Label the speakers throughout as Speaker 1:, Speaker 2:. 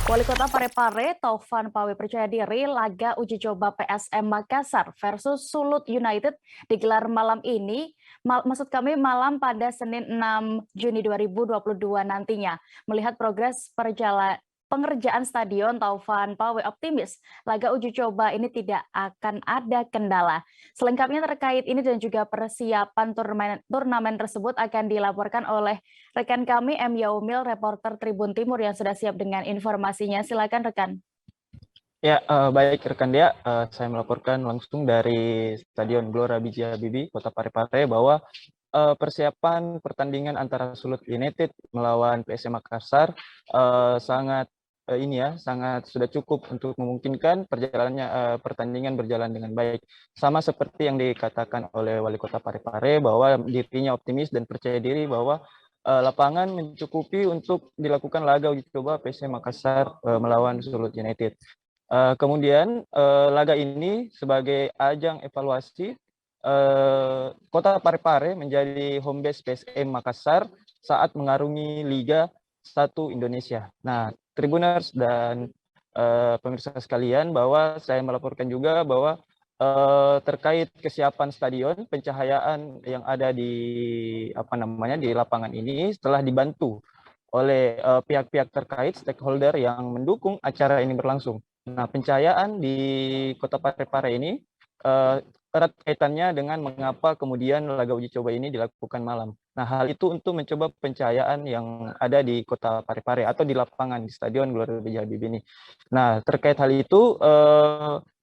Speaker 1: Wali Kota Parepare, Taufan Pawe percaya diri laga uji coba PSM Makassar versus Sulut United digelar malam ini, maksud kami malam pada Senin 6 Juni 2022 nantinya. Melihat progres pengerjaan stadion, Taufan Pawe optimis laga uji coba ini tidak akan ada kendala. Selengkapnya terkait ini dan juga persiapan turnamen tersebut akan dilaporkan oleh rekan kami M. Yaumil, reporter Tribun Timur yang sudah siap dengan informasinya. Silakan rekan.
Speaker 2: Ya, baik rekan Dea, saya melaporkan langsung dari Stadion Gelora B.J. Habibie, Kota Parepare bahwa persiapan pertandingan antara Sulut United melawan PSM Makassar sangat sudah cukup untuk memungkinkan pertandingan berjalan dengan baik. Sama seperti yang dikatakan oleh Wali Kota Parepare bahwa dirinya optimis dan percaya diri bahwa lapangan mencukupi untuk dilakukan laga uji coba PSM Makassar melawan Sulut United. Kemudian laga ini sebagai ajang evaluasi Kota Parepare menjadi home base PSM Makassar saat mengarungi Liga 1 Indonesia. Nah, Tribuners dan pemirsa sekalian, bahwa saya melaporkan juga bahwa terkait kesiapan stadion, pencahayaan yang ada di lapangan ini setelah dibantu oleh pihak-pihak terkait stakeholder yang mendukung acara ini berlangsung. Nah, pencahayaan di Kota Parepare ini erat kaitannya dengan mengapa kemudian laga uji coba ini dilakukan malam. Nah, hal itu untuk mencoba pencahayaan yang ada di Kota Parepare atau di lapangan di Stadion Gelora B.J. Habibie ini. Nah, terkait hal itu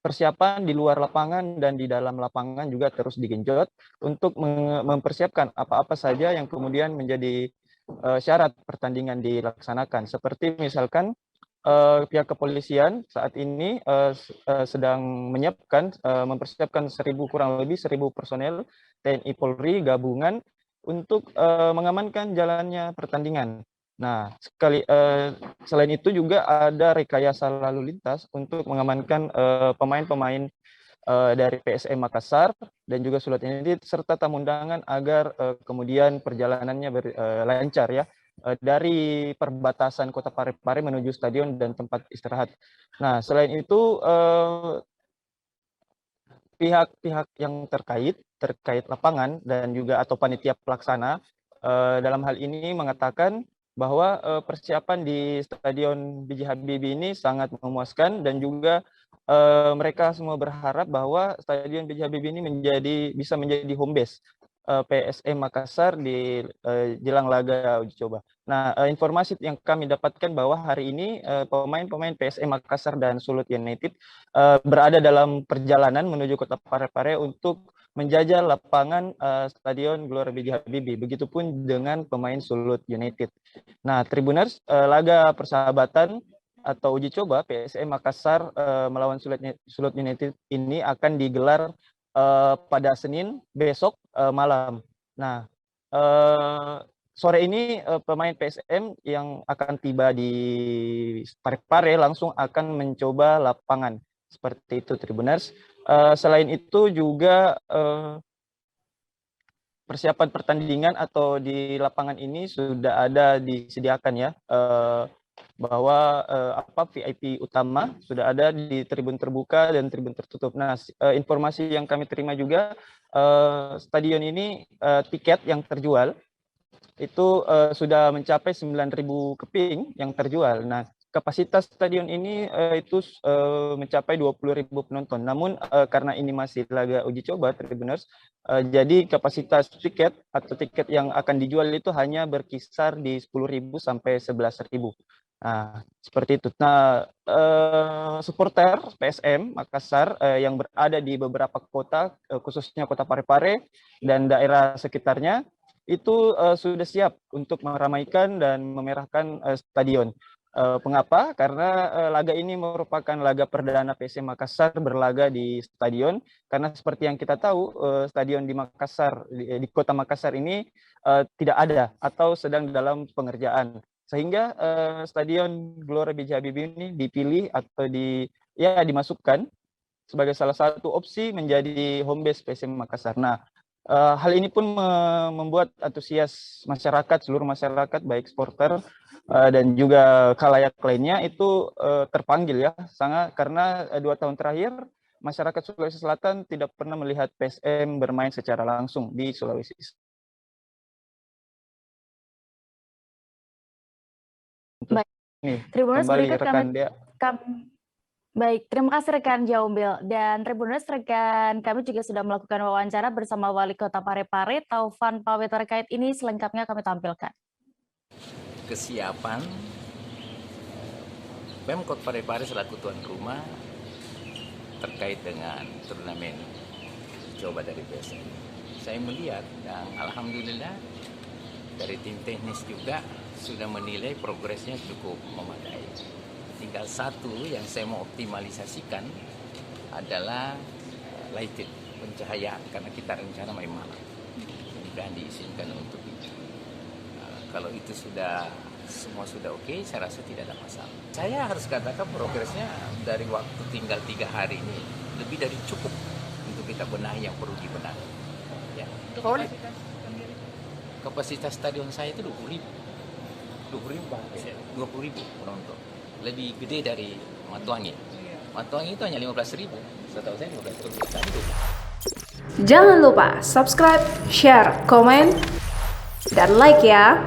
Speaker 2: persiapan di luar lapangan dan di dalam lapangan juga terus digenjot untuk mempersiapkan apa-apa saja yang kemudian menjadi syarat pertandingan dilaksanakan. Seperti misalkan pihak kepolisian saat ini sedang mempersiapkan kurang lebih 1.000 personel TNI Polri gabungan untuk mengamankan jalannya pertandingan. Nah, selain itu juga ada rekayasa lalu lintas untuk mengamankan pemain-pemain dari PSM Makassar dan juga Sulut United serta tamu undangan agar kemudian perjalanannya lancar ya. Dari perbatasan Kota Parepare menuju stadion dan tempat istirahat. Nah, selain itu pihak-pihak yang terkait lapangan dan juga atau panitia pelaksana dalam hal ini mengatakan bahwa persiapan di Stadion B.J. Habibie ini sangat memuaskan dan juga mereka semua berharap bahwa Stadion B.J. Habibie ini bisa menjadi home base PSM Makassar di jelang laga uji coba. Nah, informasi yang kami dapatkan bahwa hari ini pemain-pemain PSM Makassar dan Sulut United berada dalam perjalanan menuju Kota Parepare untuk menjajal lapangan Stadion Gelora B.J. Habibie. Begitupun dengan pemain Sulut United. Nah, Tribuners, laga persahabatan atau uji coba PSM Makassar melawan Sulut United ini akan digelar pada Senin besok malam. Nah, sore ini pemain PSM yang akan tiba di Parepare langsung akan mencoba lapangan. Seperti itu, Tribuners. Selain itu juga persiapan pertandingan atau di lapangan ini sudah ada disediakan ya, bahwa VIP utama sudah ada di tribun terbuka dan tribun tertutup. Nah, informasi yang kami terima juga stadion ini tiket yang terjual itu sudah mencapai 9.000 keping yang terjual. Nah, kapasitas stadion ini itu mencapai 20.000 penonton. Namun karena ini masih laga uji coba, Tribuners, jadi kapasitas tiket atau tiket yang akan dijual itu hanya berkisar di 10.000 sampai 11.000. Nah, seperti itu. Nah, supporter PSM Makassar yang berada di beberapa kota, khususnya Kota Parepare dan daerah sekitarnya, itu sudah siap untuk meramaikan dan memerahkan stadion. Mengapa? Karena laga ini merupakan laga perdana PSM Makassar berlaga di stadion. Karena seperti yang kita tahu, stadion di Makassar, di Kota Makassar ini tidak ada atau sedang dalam pengerjaan. Sehingga Stadion Gelora B.J. Habibie ini dipilih atau dimasukkan sebagai salah satu opsi menjadi home base PSM Makassar. Nah, Hal ini pun membuat antusias masyarakat, seluruh masyarakat, baik supporter dan juga khalayak lainnya itu terpanggil ya, sangat karena 2 tahun terakhir masyarakat Sulawesi Selatan tidak pernah melihat PSM bermain secara langsung di Sulawesi.
Speaker 1: Baik, Tribuners
Speaker 2: Kembali
Speaker 1: berikut
Speaker 2: rekan Dea.
Speaker 1: Baik, terima kasih rekan Jaumbil. Dan Tribuners, rekan kami juga sudah melakukan wawancara bersama Wali Kota Parepare, Taufan Pawe. Terkait ini selengkapnya kami tampilkan.
Speaker 3: Kesiapan Pemkot Parepare selaku tuan rumah terkait dengan turnamen coba dari PSM. Saya melihat dan alhamdulillah dari tim teknis juga sudah menilai progresnya cukup memadai. Tinggal satu yang saya mau optimalisasikan adalah lighting, pencahayaan, karena kita rencana main malam. Mudah diizinkan untuk itu. Kalau itu semua sudah oke, saya rasa tidak ada masalah. Saya harus katakan progresnya dari waktu tinggal 3 hari ini lebih dari cukup untuk kita benahi yang perlu dibenahi. Ya. Kapasitas stadion saya itu 20.000. 20.000 penonton. Lebih gede dari Matuangi. Matuangi itu hanya 15.000. Setahu saya 15.000.
Speaker 4: Jangan lupa subscribe, share, komen, dan like ya.